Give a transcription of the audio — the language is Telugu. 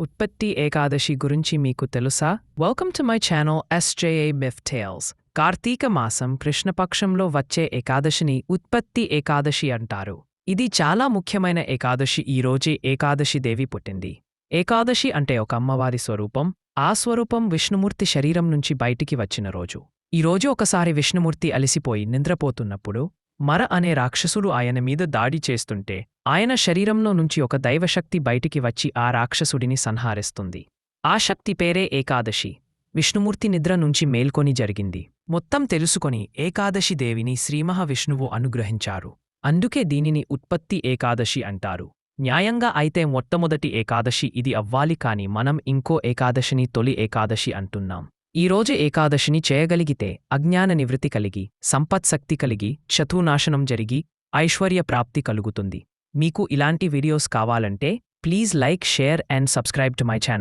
ఉత్పత్తి ఏకాదశి గురించి మీకు తెలుసా? Welcome to my channel SJA Myth Tales. Kartika మాసం కృష్ణపక్షంలో వచ్చే ఏకాదశిని ఉత్పత్తి ఏకాదశి అంటారు. ఇది చాలా ముఖ్యమైన ఏకాదశి. ఈ రోజే ఏకాదశి దేవి పుట్టింది. ఏకాదశి అంటే ఒక అమ్మవారి స్వరూపం. ఆ స్వరూపం విష్ణుమూర్తి శరీరం నుంచి బయటికి వచ్చిన రోజు. ఈ రోజు ఒకసారి విష్ణుమూర్తి అలిసిపోయి నిద్రపోతున్నప్పుడు మర అనే రాక్షసుడు ఆయన మీద దాడి చేస్తుంటే ఆయన శరీరంలో నుంచి ఒక దైవశక్తి బయటికి వచ్చి ఆ రాక్షసుడిని సంహరిస్తుంది. ఆ శక్తి పేరే ఏకాదశి. విష్ణుమూర్తి నిద్ర నుంచి మేల్కొని జరిగింది మొత్తం తెలుసుకొని ఏకాదశి దేవిని శ్రీమహావిష్ణువు అనుగ్రహించారు. అందుకే దీనిని ఉత్పత్తి ఏకాదశి అంటారు. న్యాయంగా అయితే మొట్టమొదటి ఏకాదశి ఇది అవ్వాలి, కాని మనం ఇంకో ఏకాదశిని తొలి ఏకాదశి అంటున్నాం. ఈ రోజు ఏకాదశిని చేయగలిగితే అజ్ఞాన నివృత్తి కలిగి, సంపత్శక్తి కలిగి, శత్రునాశనం జరిగి, ఐశ్వర్య ప్రాప్తి కలుగుతుంది. మీకు ఇలాంటి వీడియోస్ కావాలంటే please like, share and subscribe to my channel.